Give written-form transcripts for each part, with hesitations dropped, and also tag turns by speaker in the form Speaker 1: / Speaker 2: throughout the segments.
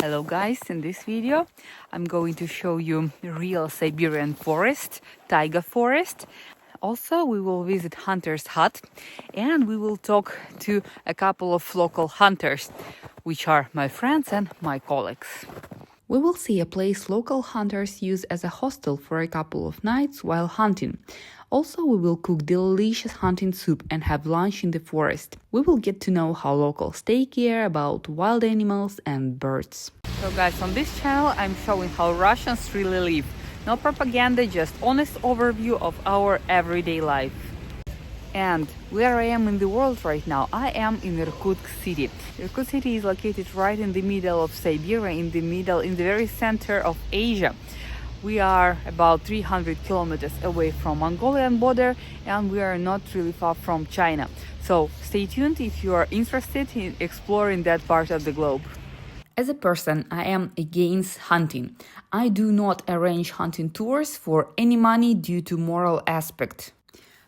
Speaker 1: Hello guys, in this video I'm going to show you real Siberian forest, taiga forest. Also we will visit hunter's hut and we will talk to a couple of local hunters, which are my friends and my colleagues. We will see a place local hunters use as a hostel for a couple of nights while hunting. Also, we will cook delicious hunting soup and have lunch in the forest. We will get to know how locals take care about wild animals and birds. So guys, on this channel I'm showing how Russians really live. No propaganda, just honest overview of our everyday life. And where I am in the world right now, I am in Irkutsk city. Irkutsk city is located right in the middle of Siberia, in the very center of Asia. We are about 300 kilometers away from Mongolian border and we are not really far from China. So stay tuned if you are interested in exploring that part of the globe. As a person, I am against hunting. I do not arrange hunting tours for any money due to moral aspect.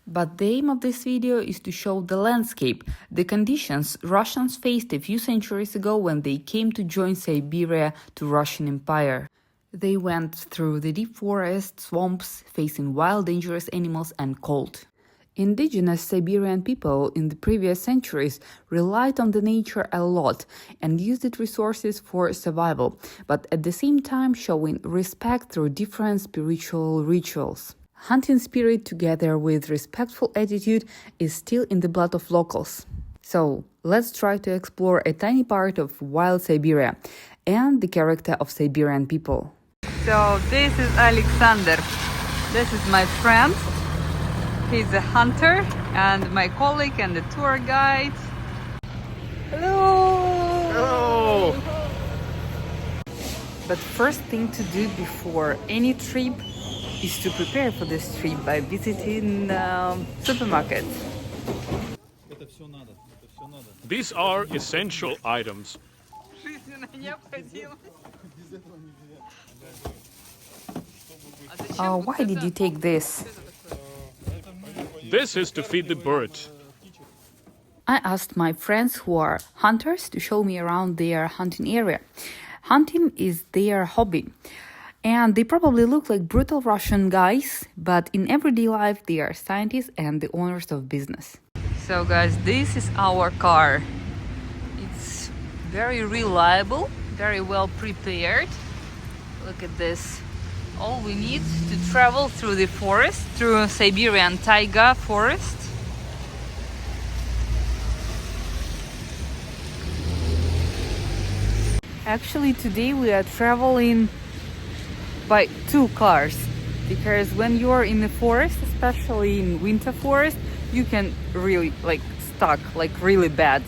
Speaker 1: But the aim of this video is to show the landscape, the conditions Russians faced a few centuries ago when they came to join Siberia to Russian Empire. They went through the deep forests, swamps, facing wild, dangerous animals and cold. Indigenous Siberian people in the previous centuries relied on the nature a lot and used its resources for survival, but at the same time showing respect through different spiritual rituals. Hunting spirit together with respectful attitude is still in the blood of locals. So let's try to explore a tiny part of wild Siberia and the character of Siberian people. So this is Alexander. This is my friend. He's a hunter and my colleague and the tour guide. Hello!
Speaker 2: Hello!
Speaker 1: But first thing to do before any trip is to prepare for this trip by visiting supermarkets.
Speaker 2: These are essential items.
Speaker 1: Why did you take this?
Speaker 2: This is to feed the bird.
Speaker 1: I asked my friends who are hunters to show me around their hunting area. Hunting is their hobby. And they probably look like brutal Russian guys, but in everyday life they are scientists and the owners of business. So guys, this is our car. It's very reliable, very well prepared. Look at this. All we need to travel through the forest, through Siberian taiga forest. Actually, today we are traveling by two cars, because when you are in the forest, especially in winter forest, you can really stuck really bad.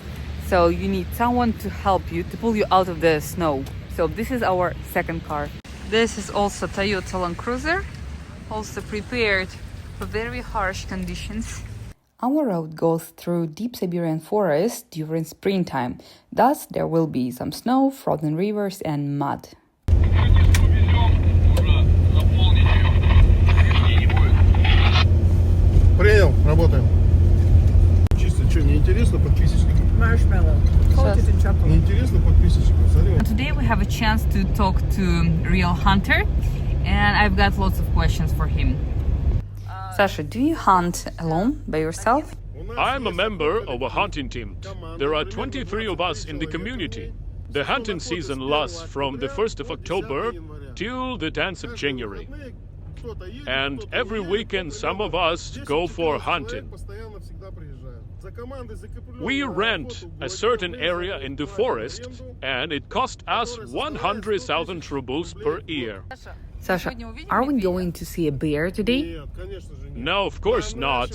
Speaker 1: So you need someone to help you, to pull you out of the snow. So this is our second car. This is also Toyota Land Cruiser, also prepared for very harsh conditions. Our road goes through deep Siberian forest during springtime. Thus there will be some snow, frozen rivers and mud.
Speaker 3: Принял, работаем. Чисто, что, неинтересно подписчикам?
Speaker 4: Marshmallow. Coated in chocolate.
Speaker 3: Неинтересно подписчикам, смотри.
Speaker 1: Today we have a chance to talk to real hunter and I've got lots of questions for him. Sasha, do you hunt alone by yourself?
Speaker 2: I'm a member of a hunting team. There are 23 of us in the community. The hunting season lasts from the 1st of October till the 10th of January. And every weekend some of us go for hunting. We rent a certain area in the forest and it costs us 100,000 rubles per year.
Speaker 1: Sasha, are we going to see a bear today?
Speaker 2: No, of course not.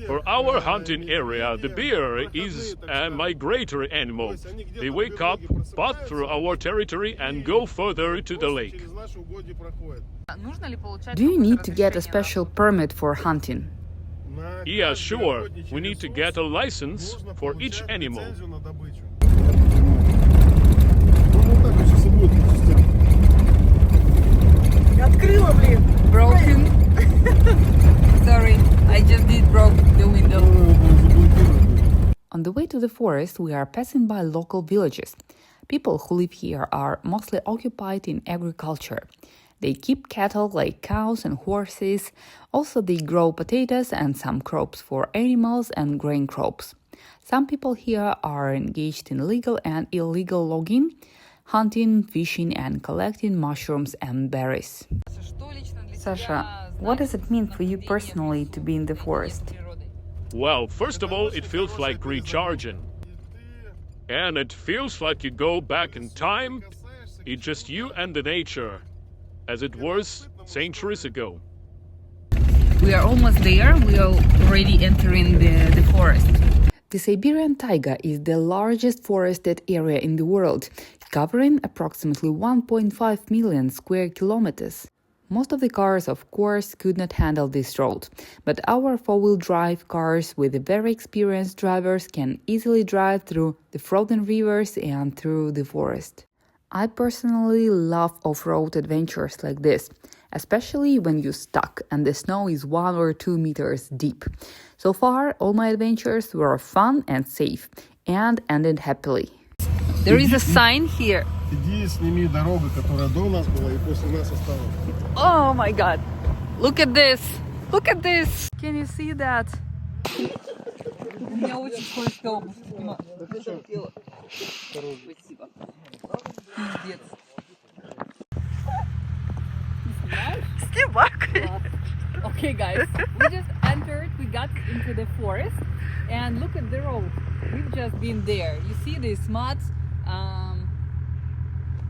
Speaker 2: For our hunting area, the bear is a migratory animal. They wake up, pass through our territory and go further to the lake.
Speaker 1: Do you need to get a special permit for hunting?
Speaker 2: Yeah, sure. We need to get a license for each animal.
Speaker 4: Открыла, блин.
Speaker 1: Broken. Sorry, I just broke the window. On the way to the forest, we are passing by local villages. People who live here are mostly occupied in agriculture. They keep cattle like cows and horses. Also, they grow potatoes and some crops for animals and grain crops. Some people here are engaged in legal and illegal logging, hunting, fishing, and collecting mushrooms and berries. Sasha, what does it mean for you personally to be in the forest?
Speaker 2: Well, first of all, it feels like recharging. And it feels like you go back in time. It's just you and the nature, as it was centuries ago.
Speaker 1: We are almost there. We are already entering the forest. The Siberian taiga is the largest forested area in the world, covering approximately 1.5 million square kilometers. Most of the cars, of course, could not handle this road, but our four-wheel drive cars with very experienced drivers can easily drive through the frozen rivers and through the forest. I personally love off-road adventures like this, especially when you're stuck and the snow is 1 or 2 meters deep. So far, all my adventures were fun and safe, and ended happily. There is a sign here.
Speaker 3: Иди, сними дорогу, которая до нас была и после нас осталась.
Speaker 1: Oh my god! Look at this! Look at this! Can you see that? У меня очень скользкая обувь. Спасибо. Пиздец. Okay, guys, we just entered, we got into the forest, and look at the road. We've just been there. You see this mud?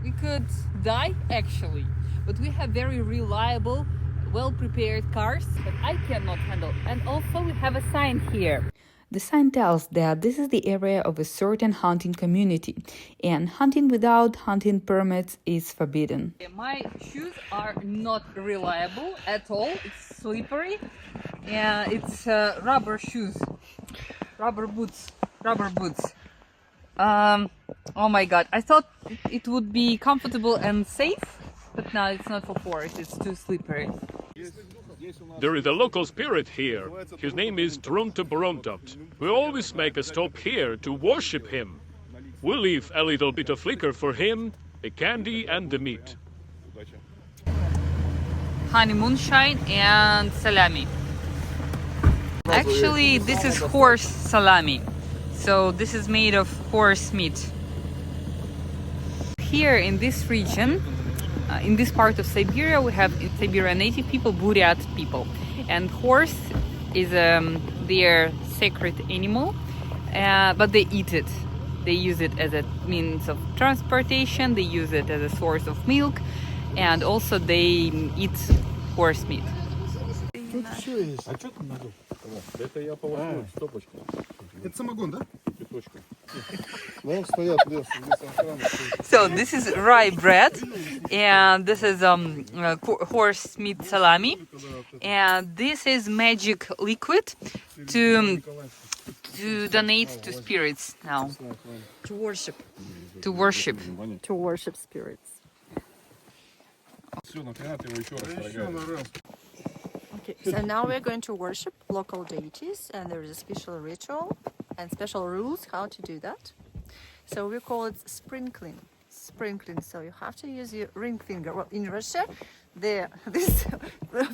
Speaker 1: We could die actually, but we have very reliable, well-prepared cars that I cannot handle. And also we have a sign here. The sign tells that this is the area of a certain hunting community, and hunting without hunting permits is forbidden. My shoes are not reliable at all. It's slippery. Yeah, it's rubber shoes, rubber boots. Oh my god, I thought it would be comfortable and safe, but no, it's not for forest, it's too slippery.
Speaker 2: There is a local spirit here. His name is Truntabromtopt. We always make a stop here to worship him. We leave a little bit of liquor for him, a candy and the meat.
Speaker 1: Honey moonshine and salami. Actually, this is horse salami. So this is made of horse meat. Here in this region, in this part of Siberia, we have Siberian native people, Buryat people. And horse is their sacred animal, but they eat it. They use it as a means of transportation, they use it as a source of milk, and also they eat horse meat.
Speaker 3: Тут все есть. А что там надо? Это я положил стопочку. Это самогон, да? Пяточку. Вон стоят лес.
Speaker 1: So this is rye bread, and this is horse meat salami, and this is magic liquid to donate to spirits now.
Speaker 4: To worship.
Speaker 1: To worship.
Speaker 4: To worship spirits.
Speaker 3: Все, нахрена ты его еще раз.
Speaker 4: Okay, so now we're going to worship local deities, and there is a special ritual and special rules how to do that. So we call it sprinkling. Sprinkling. So you have to use your ring finger. Well, in Russia, the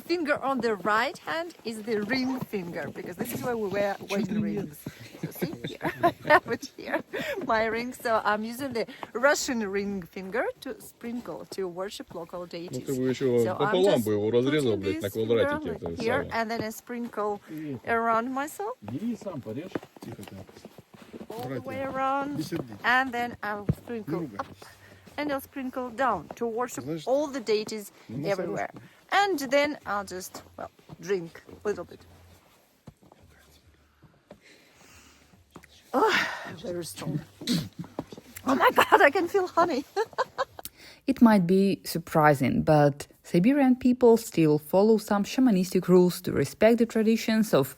Speaker 4: finger on the right hand is the ring finger, because this is where we wear wedding rings. So see here, I have it here, my ring. So I'm using the Russian ring finger to sprinkle, to worship local deities.
Speaker 3: Ты бы еще пополам бы его разрезал, блядь, на квадратике.
Speaker 4: Here, and then I sprinkle around myself.
Speaker 3: Бери сам порежь. Тихо ты.
Speaker 4: All the way around, and then I'll sprinkle up, and I'll sprinkle down to worship all the deities everywhere. And then I'll just, well, drink a little bit. Oh, very strong. Oh my god, I can feel honey.
Speaker 1: It might be surprising, but Siberian people still follow some shamanistic rules to respect the traditions of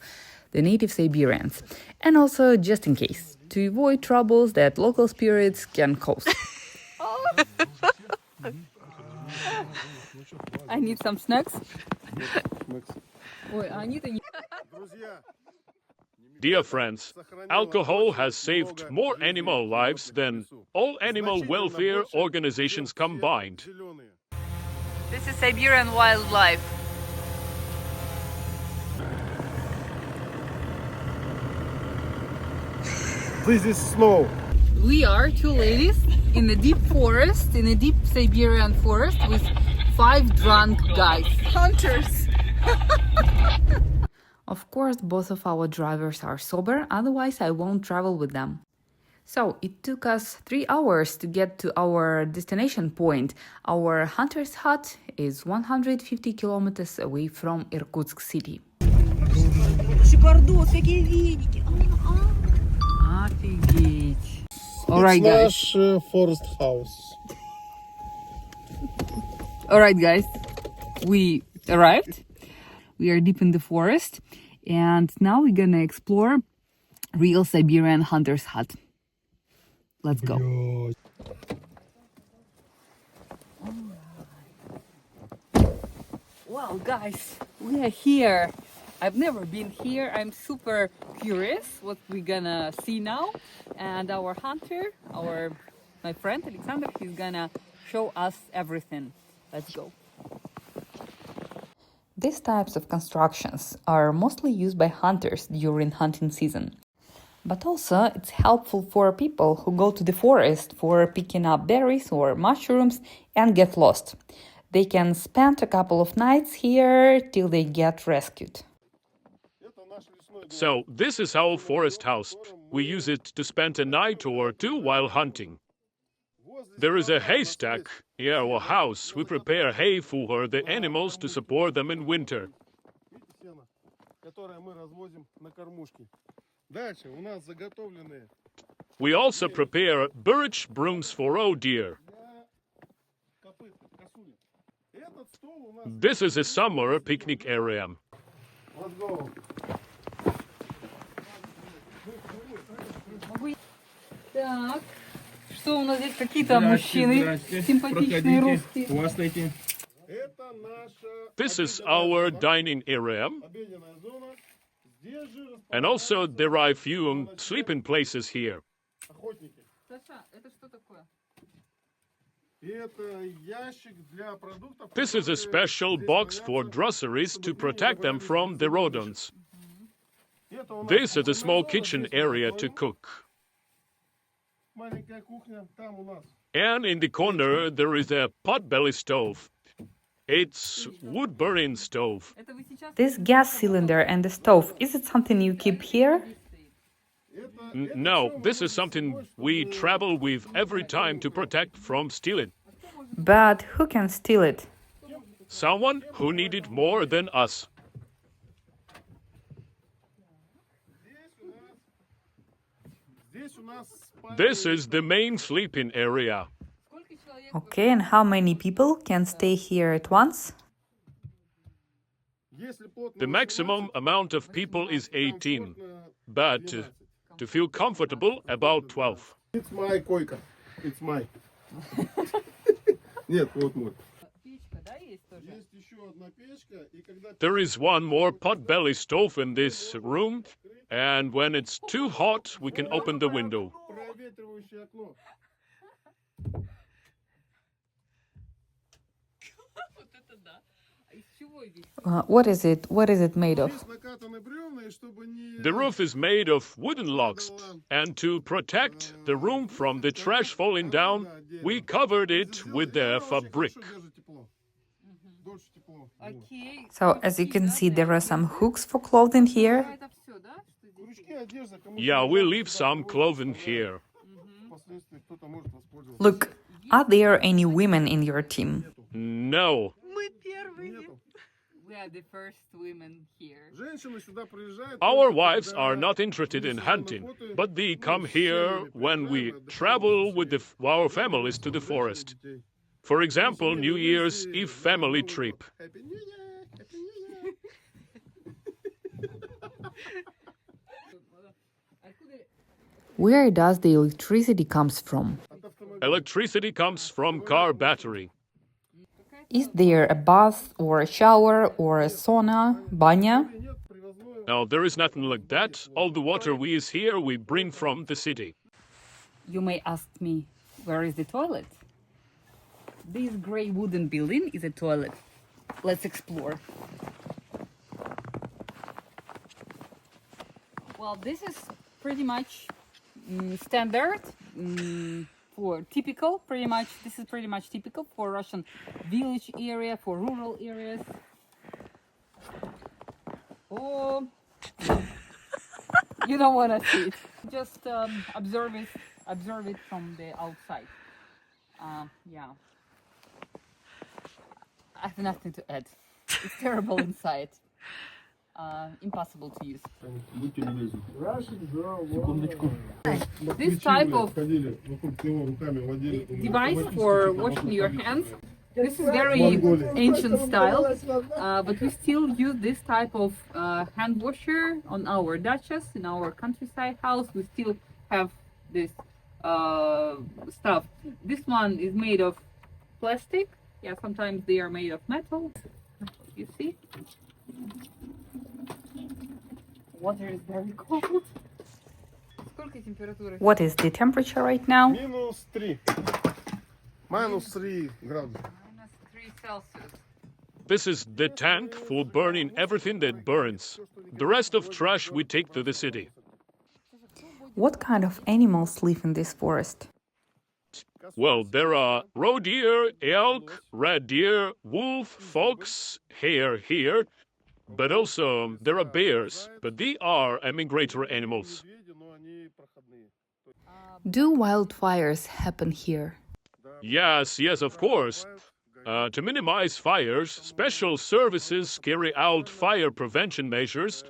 Speaker 1: the native Siberians, and also, just in case, to avoid troubles that local spirits can cause. I need some snacks.
Speaker 2: Dear friends, alcohol has saved more animal lives than all animal welfare organizations combined.
Speaker 1: This is Siberian wildlife.
Speaker 3: This is snow.
Speaker 1: We are two ladies in a deep forest, in a deep Siberian forest with 5 drunk guys.
Speaker 4: Hunters!
Speaker 1: Of course, both of our drivers are sober, otherwise I won't travel with them. So, it took us 3 hours to get to our destination point. Our hunter's hut is 150 kilometers away from Irkutsk city.
Speaker 5: Шикардос, какие веники.
Speaker 1: Офигеть! Alright, guys.
Speaker 3: Наш forest house.
Speaker 1: Alright, guys. We arrived. We are deep in the forest. And now we're gonna explore real Siberian hunter's hut. Let's go. Well, guys, we are here. I've never been here. I'm super curious what we're gonna see now. And our hunter, my friend Alexander, he's gonna show us everything. Let's go. These types of constructions are mostly used by hunters during hunting season. But also it's helpful for people who go to the forest for picking up berries or mushrooms and get lost. They can spend a couple of nights here till they get rescued.
Speaker 2: So, this is our forest house. We use it to spend a night or 2 while hunting. There is a haystack near our house. We prepare hay for the animals to support them in winter. We also prepare birch brooms for our deer. This is a summer picnic area.
Speaker 3: Let's go.
Speaker 1: Так, что у нас здесь? Какие-то мужчины симпатичные русские.
Speaker 2: This is our dining area. And also there are a few sleeping places here.
Speaker 1: Саша, это что такое?
Speaker 2: This is a special box for groceries to protect them from the rodents. This is a small kitchen area to cook. And in the corner there is a potbelly stove. It's wood-burning stove.
Speaker 1: This gas cylinder and the stove, is it something you keep here?
Speaker 2: No, this is something we travel with every time to protect from stealing.
Speaker 1: But who can steal it?
Speaker 2: Someone who need it more than us. This is the main sleeping area.
Speaker 1: Okay, and how many people can stay here at once?
Speaker 2: The maximum amount of people is 18, but to feel comfortable, about 12.
Speaker 3: It's my койка. It's my. Нет, вот мой. Есть еще одна печка, и когда
Speaker 2: There is one more potbelly stove in this room, and when it's too hot, we can open the window.
Speaker 3: проветривающее окно.
Speaker 1: What is it? What is it made of?
Speaker 3: Здесь накатаны бревна, и чтобы не...
Speaker 2: The roof is made of wooden logs, and to protect the room from the trash falling down, we covered it with a fabric.
Speaker 3: Дольше тепло.
Speaker 1: So, as you can see, there are some hooks for clothing here.
Speaker 3: Крючки, одежда, кому
Speaker 2: Yeah, we leave some clothing here.
Speaker 3: впоследствии кто-то может воспользоваться.
Speaker 1: Look, are there any women in your team?
Speaker 2: No.
Speaker 1: We are the first women here.
Speaker 3: Женщины сюда приезжают.
Speaker 2: Our wives are not interested in hunting, but they come here when we travel with our families to the forest. For example, New Year's Eve family trip.
Speaker 3: Happy New Year! Happy New Year!
Speaker 1: Where does the electricity comes from?
Speaker 2: Electricity comes from car battery.
Speaker 1: Is there a bath or a shower or a sauna, banya?
Speaker 3: Нет, привозное
Speaker 2: Now, there is nothing like that. All the water we use here, we bring from the city.
Speaker 1: You may ask me, where is the toilet? This gray wooden building is a toilet. Let's explore. Well, this is pretty much standard for typical, this is pretty much typical for Russian village area, for rural areas. Oh, you don't want to see it. Just observe it from the outside. Yeah. I have nothing to add. It's terrible inside. Impossible to use. This type of device for washing your hands, this is very ancient style, but we still use this type of hand washer on our dachas, in our countryside house. We still have this stuff. This one is made of plastic. Yeah, sometimes they are made of metal. You see? Water is very cold. What is the temperature right now?
Speaker 3: -3. -3 градуса.
Speaker 1: -3 Celsius.
Speaker 2: This is the tank for burning everything that burns. The rest of trash we take to the city.
Speaker 1: What kind of animals live in this forest?
Speaker 2: Well, there are roe deer, elk, red deer, wolf, fox, hare here, but also there are bears, but they are migratory animals.
Speaker 1: Do wildfires happen here?
Speaker 2: Yes, of course. To minimize fires, special services carry out fire prevention measures,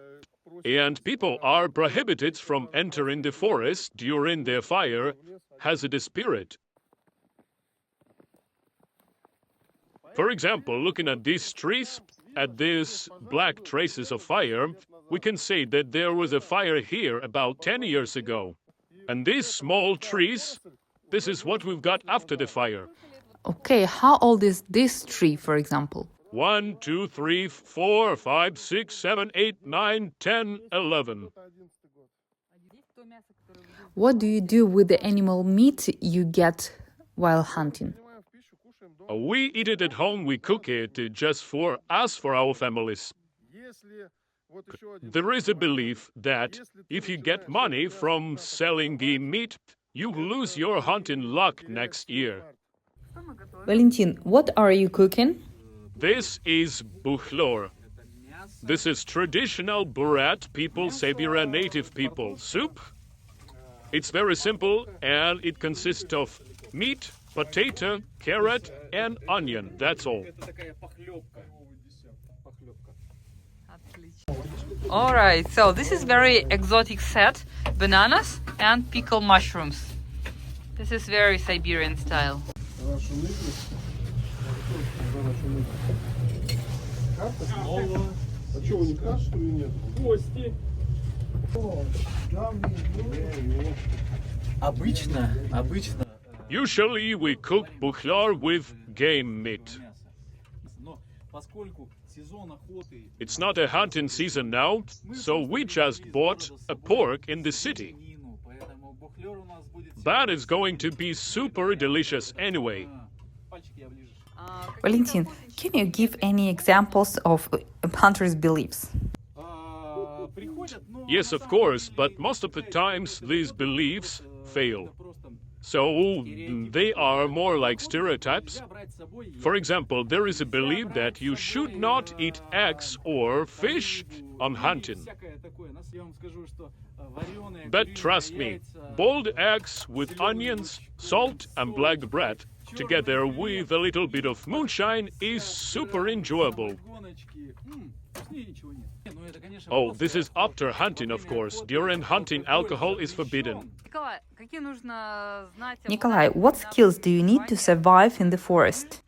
Speaker 2: and people are prohibited from entering the forest during the fire hazardous period. For example, looking at these trees, at these black traces of fire, we can say that there was a fire here about 10 years ago. And these small trees, this is what we've got after the fire.
Speaker 1: Okay, how old is this tree, for example?
Speaker 2: 1, 2, 3, 4, 5, 6, 7, 8, 9, 10, 11.
Speaker 1: What do you do with the animal meat you get while hunting?
Speaker 2: We eat it at home, we cook it just for us, for our families. There is a belief that if you get money from selling the meat, you lose your hunting luck next year.
Speaker 1: Valentin, what are you cooking?
Speaker 2: This is bukhlor. This is traditional Burat people, Siberian native people soup. It's very simple and it consists of meat, potato, carrot, and onion. That's all. All right, so this is very exotic set. Bananas and pickled mushrooms. This is very Siberian style.
Speaker 5: Обычно.
Speaker 2: Usually we cook bukhlor with game meat. It's not a hunting season now, so we just bought a pork in the city. But it's going to be super delicious anyway.
Speaker 1: Valentin, can you give any examples of hunters' beliefs?
Speaker 2: Yes, of course, but most of the times these beliefs fail. So they are more like stereotypes. For example, there is a belief that you should not eat eggs or fish on hunting. But trust me, boiled eggs with onions, salt and black bread, together with a little bit of moonshine, is super enjoyable. Oh, this is after hunting, of course. During hunting, alcohol is forbidden.
Speaker 1: Nikolai, what skills do you need to survive in the forest?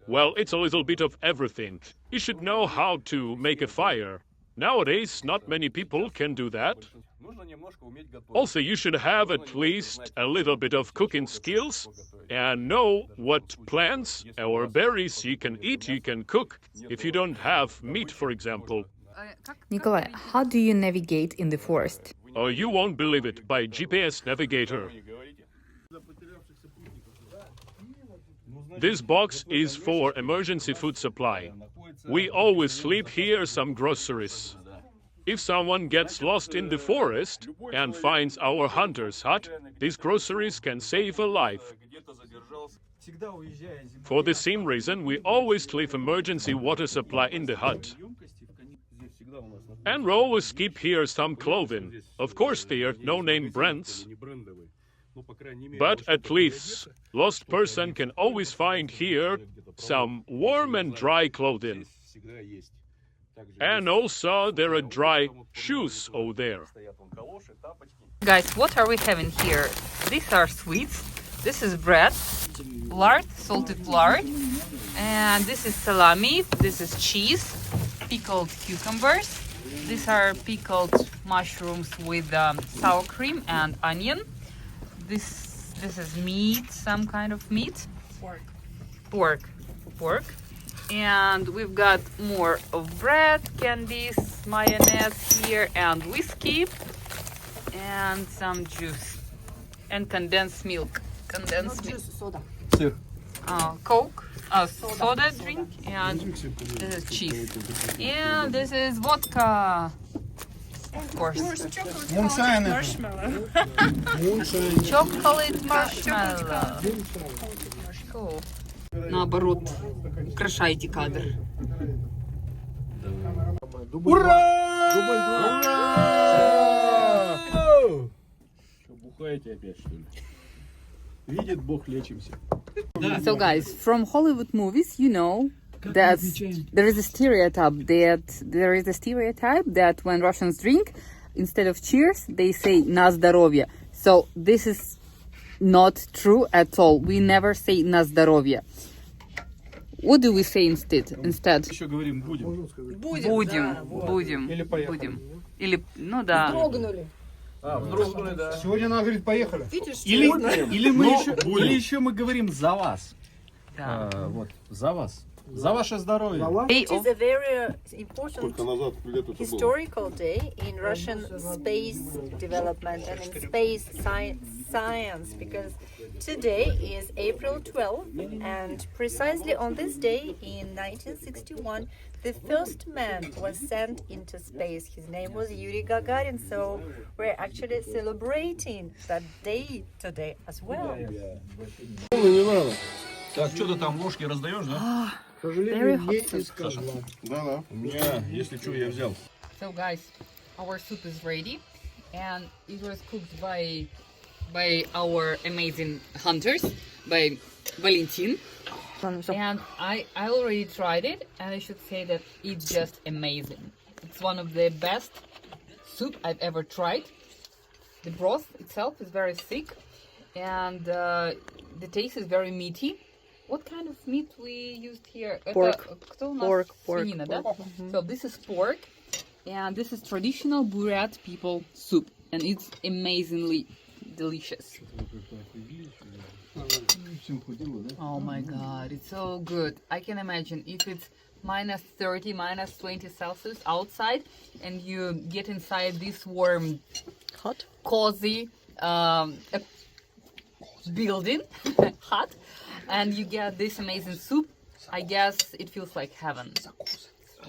Speaker 2: Well, it's a little bit of everything. You should know how to make a fire. Nowadays, not many people can do that. Also, you should have at least a little bit of cooking skills and know what plants or berries you can eat, you can cook if you don't have meat, for example.
Speaker 1: Nikolai, how do you navigate in the forest?
Speaker 2: Oh, you won't believe it, by GPS navigator. This box is for emergency food supply. We always sleep here some groceries. If someone gets lost in the forest and finds our hunter's hut, these groceries can save a life. For the same reason, we always leave emergency water supply in the hut. And we always keep here some clothing. Of course, they are no-name brands. But at least, lost person can always find here some warm and dry clothing. And also there are dry shoes over there.
Speaker 1: Guys, what are we having here? These are sweets. This is bread, lard, salted lard. And this is salami. This is cheese, pickled cucumbers. These are pickled mushrooms with sour cream and onion. This is meat, some kind of meat. Pork. And we've got more of bread, candies, mayonnaise here, and whiskey, and some juice, and condensed milk.
Speaker 4: Soda.
Speaker 1: Coke, soda drink, and this is cheese. And this is vodka. Of course.
Speaker 3: Moonshine.
Speaker 1: Chocolate marshmallow. Cool. Наоборот, украшайте кадр.
Speaker 3: Ура!
Speaker 5: Что, бухаете опять, что ли? Видит Бог, лечимся.
Speaker 1: So guys, from Hollywood movies, you know that there is a stereotype that when Russians drink, instead of cheers, they say "на здоровье." So this is not true at all. We never say "на здоровье." What do we say instead?
Speaker 5: Еще говорим будем.
Speaker 1: Будем.
Speaker 5: Или поехали.
Speaker 1: Будем. Или, ну да.
Speaker 5: Вздрогнули, да.
Speaker 3: Сегодня она говорит, поехали.
Speaker 5: Или еще мы говорим за вас.
Speaker 1: Да.
Speaker 5: Вот, за вас. За ваше здоровье.
Speaker 4: It is a very important historical day in Russian space development and in space science, because today is April 12, and precisely on this day in 1961 the first man was sent into space. His name was Yuri Gagarin, so we're actually celebrating that day today as well.
Speaker 5: Так, что ты там ложки раздаешь, да?
Speaker 1: Very hot soup.
Speaker 3: Да.
Speaker 5: У меня, если что, я взял.
Speaker 1: So guys, our soup is ready, and it was cooked by our amazing hunters, by Valentin. And I already tried it, and I should say that it's just amazing. It's one of the best soup I've ever tried. The broth itself is very thick, and the taste is very meaty. What kind of meat we used here?
Speaker 4: Pork. Pork.
Speaker 1: Свинина, да? So this is pork, and this is traditional Buryat people soup, and it's amazingly delicious. Oh my god, it's so good. I can imagine if it's minus 30, minus 20 Celsius outside, and you get inside this warm,
Speaker 4: Hot?
Speaker 1: cozy building, hut, and you get this amazing soup. I guess it feels like heaven.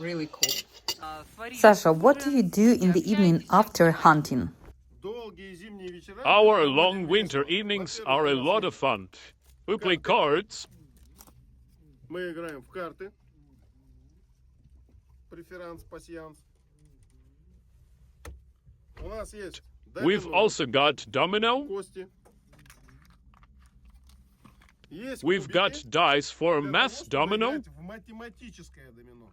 Speaker 1: Really cool. Sasha, what do you do in the evening after hunting?
Speaker 2: Our long winter evenings are a lot of fun. We play cards.
Speaker 3: Мы играем в карты. Преферанс, пасьянс. У нас есть
Speaker 2: We've also got domino.
Speaker 3: кости.
Speaker 2: We've got dice for math domino.
Speaker 3: В математическое домино.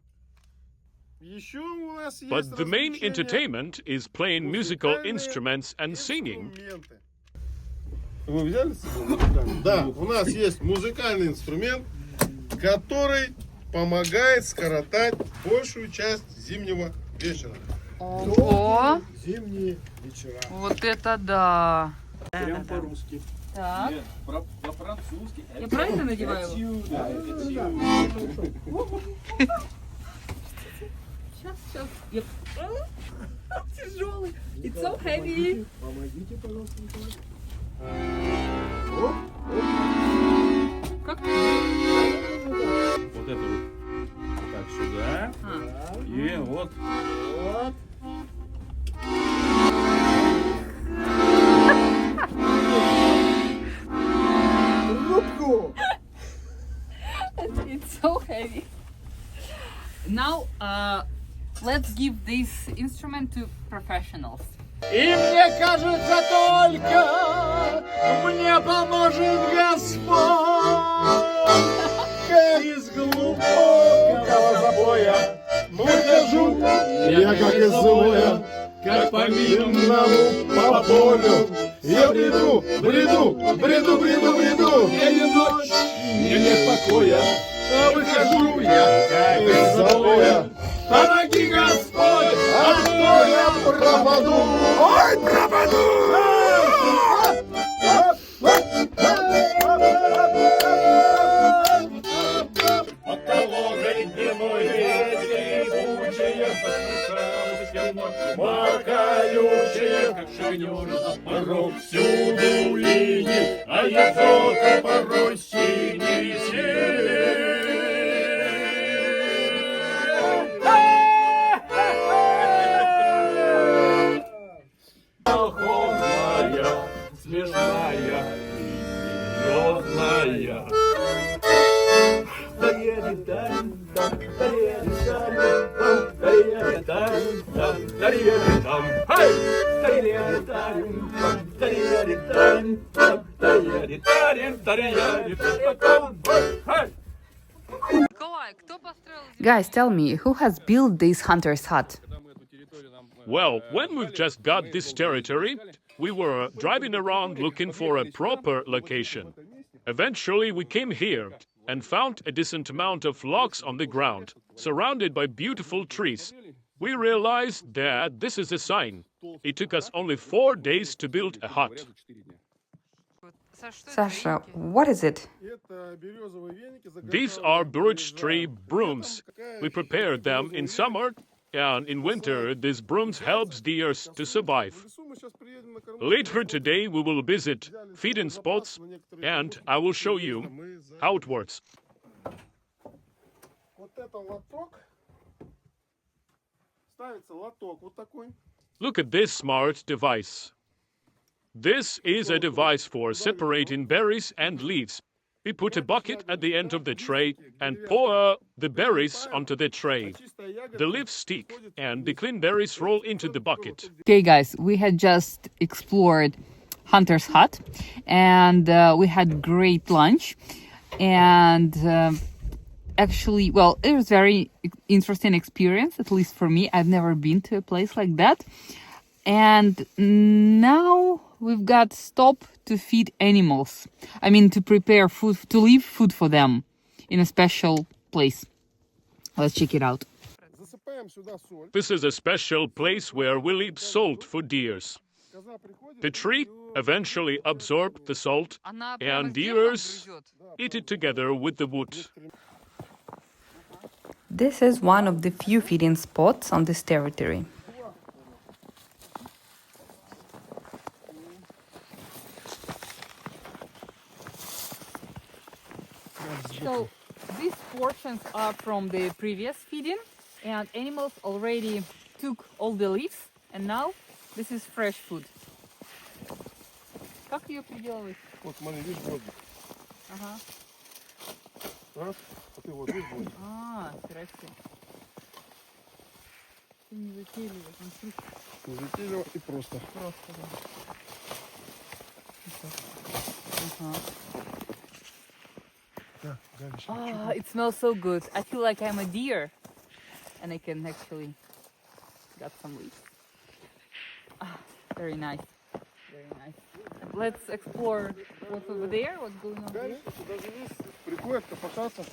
Speaker 3: Еще у нас есть
Speaker 2: But the main
Speaker 3: развлечения.
Speaker 2: entertainment is playing musical instruments and singing.
Speaker 3: Инструменты. Вы взяли с собой музыкальный? Да, у нас есть музыкальный инструмент, который помогает скоротать большую часть зимнего вечера.
Speaker 1: Ого!
Speaker 3: Зимние вечера.
Speaker 1: Вот это да!
Speaker 5: Прям по-русски.
Speaker 1: Так,
Speaker 5: Нет, по-французски.
Speaker 1: я правильно надеваю его?
Speaker 5: Отсюда.
Speaker 1: Сейчас. Сейчас. Yep. Тяжелый. It's so heavy.
Speaker 3: Помогите, пожалуйста, Николай.
Speaker 1: Как?
Speaker 5: Вот это вот. Так, сюда. И вот.
Speaker 3: Вот. Рубку.
Speaker 1: It's so heavy. Now, let's give this instrument to professionals.
Speaker 6: И мне кажется, только мне поможет Господь.
Speaker 3: Из глубокого забоя выхожу я, как из злоя, как по минному по полю. Я бреду,
Speaker 6: День и ночь,
Speaker 3: мне нет покоя, а выхожу я, как из забоя.
Speaker 6: помоги, Господь,
Speaker 3: А то я пропаду, ой, пропаду!
Speaker 6: Поколотый дневной ветер, гибучая, колючая, как шагнешь за порог, всюду линии, а язык порой синий Охотная, смешная и серьезная.
Speaker 1: Guys, tell me, who has built this hunter's hut?
Speaker 2: Well, when we've just got this territory, we were driving around looking for a proper location. Eventually, we came here and found a decent amount of logs on the ground, surrounded by beautiful trees. We realized that this is a sign. It took us only 4 days to build a hut.
Speaker 1: Sasha, what is it?
Speaker 2: These are birch tree brooms. We prepare them in summer, and in winter, these brooms helps deers to survive. Later today, we will visit feeding spots, and I will show you how it works.
Speaker 3: Вот это лоток. Ставится лоток вот такой.
Speaker 2: Look at this smart device. This is a device for separating berries and leaves. We put a bucket at the end of the tray and pour the berries onto the tray. The leaves stick, and the clean berries roll into the bucket.
Speaker 1: Okay, guys, we had just explored Hunter's Hut, and we had great lunch. And actually, well, it was very interesting experience, at least for me. I've never been to a place like that. And now we've got stop to feed animals. I mean, to prepare food, to leave food for them in a special place. Let's check it out.
Speaker 2: This is a special place where we leave salt for deers. The tree eventually absorbs the salt, and deers eat it together with the wood.
Speaker 1: This is one of the few feeding spots on this territory. So these portions are from the previous feeding, and animals already took all the leaves, and now this is fresh food. Как ее приделывать?
Speaker 3: Вот смотри, видишь воздух.
Speaker 1: Ага.
Speaker 3: Раз, а ты вот видишь воздух.
Speaker 1: Здрасте. Ты не затейливая конструкция.
Speaker 3: Затейливо и просто.
Speaker 1: Просто, да. Ага.
Speaker 3: Да, Галя,
Speaker 1: It smells so good. I feel like I'm a deer, and I can actually got some leaves. Very nice. Very nice. Let's explore what's over there, what's going on there.
Speaker 3: даже есть, приходят копошаться.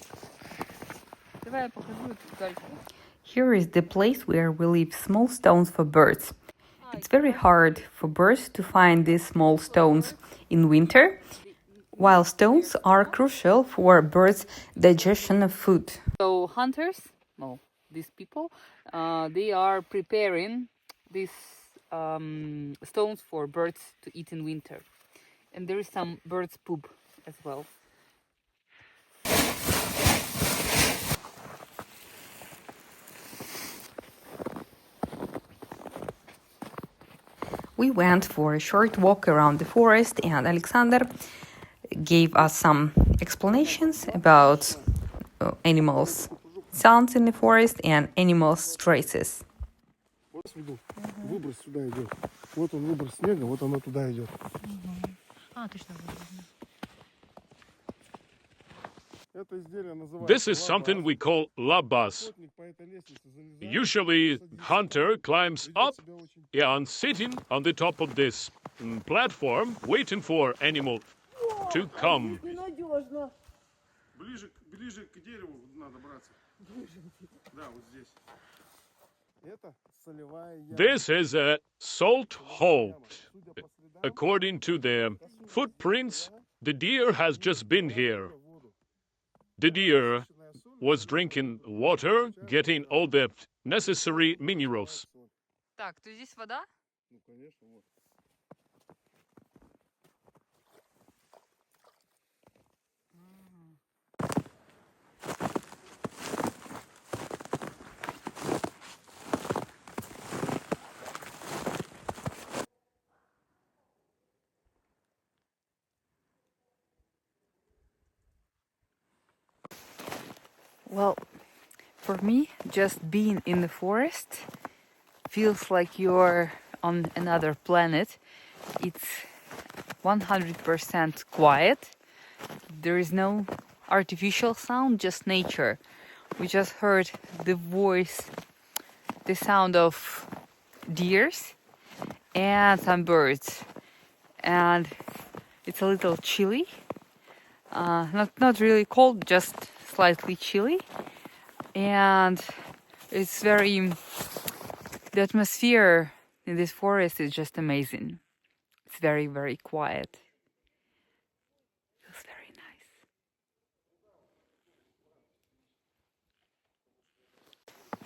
Speaker 1: Давай я покажу эту гальку. Here is the place where we leave small stones for birds. It's very hard for birds to find these small stones in winter, while stones are crucial for birds' digestion of food. So hunters, no, these people, they are preparing these stones for birds to eat in winter. And there is some bird's poop as well. We went for a short walk around the forest, and Alexander gave us some explanations about animals' sounds in the forest and animals' traces.
Speaker 3: Выброс сюда идет. Вот он выброс снега, вот оно туда идет.
Speaker 2: This is something we call labas. Usually, hunter climbs up and sitting on the top of this platform, waiting for animal to come.
Speaker 3: Ближе к дереву надо браться. Да, вот здесь.
Speaker 2: This is a salt hole. According to the footprints, the deer has just been here. The deer was drinking water, getting all the necessary minerals.
Speaker 1: Так, то здесь вода? Well, for me, just being in the forest feels like you're on another planet. It's 100% quiet. There is no artificial sound, just nature. We just heard the voice, the sound of deers and some birds. And it's a little chilly. Not really cold, just slightly chilly. And it's the atmosphere in this forest is just amazing. It's very, very quiet. Feels very nice.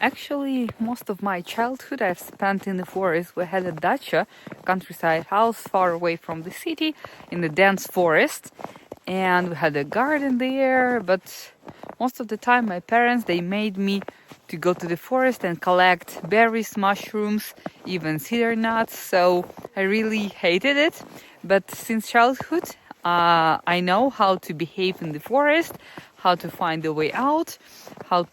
Speaker 1: Actually, most of my childhood I've spent in the forest. We had a dacha, countryside house far away from the city in the dense forest. And we had a garden there, but most of the time my parents, they made me to go to the forest and collect berries, mushrooms, even cedar nuts. So I really hated it. But since childhood, I know how to behave in the forest, how to find a way out, how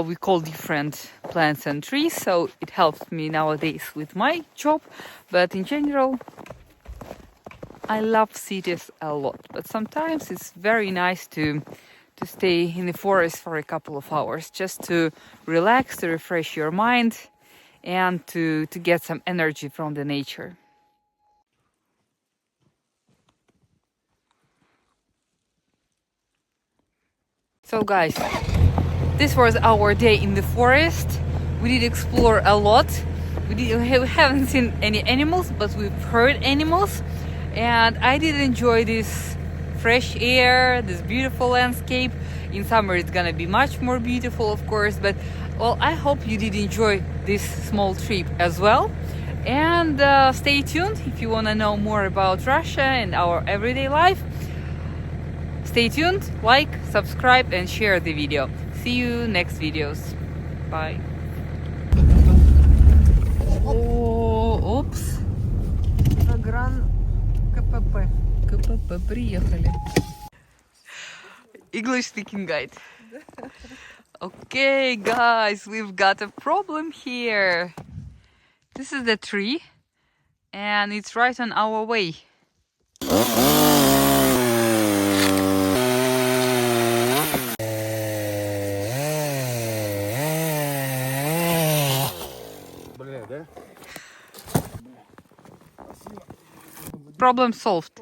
Speaker 1: we call different plants and trees. So it helps me nowadays with my job. But in general, I love cities a lot, but sometimes it's very nice to stay in the forest for a couple of hours, just to relax, to refresh your mind, and to get some energy from the nature. So guys, this was our day in the forest. We did explore a lot. We haven't seen any animals, but we've heard animals. And I did enjoy this fresh air, this beautiful landscape. In summer it's gonna be much more beautiful, of course, but well, I hope you did enjoy this small trip as well. And stay tuned if you want to know more about Russia and our everyday life. Stay tuned, like, subscribe and share the video. See you next videos. Bye. Oh, oops. КПП, приехали. English speaking guide. Okay, guys, we've got a problem here. This is the tree, and it's right on our way. Problem solved.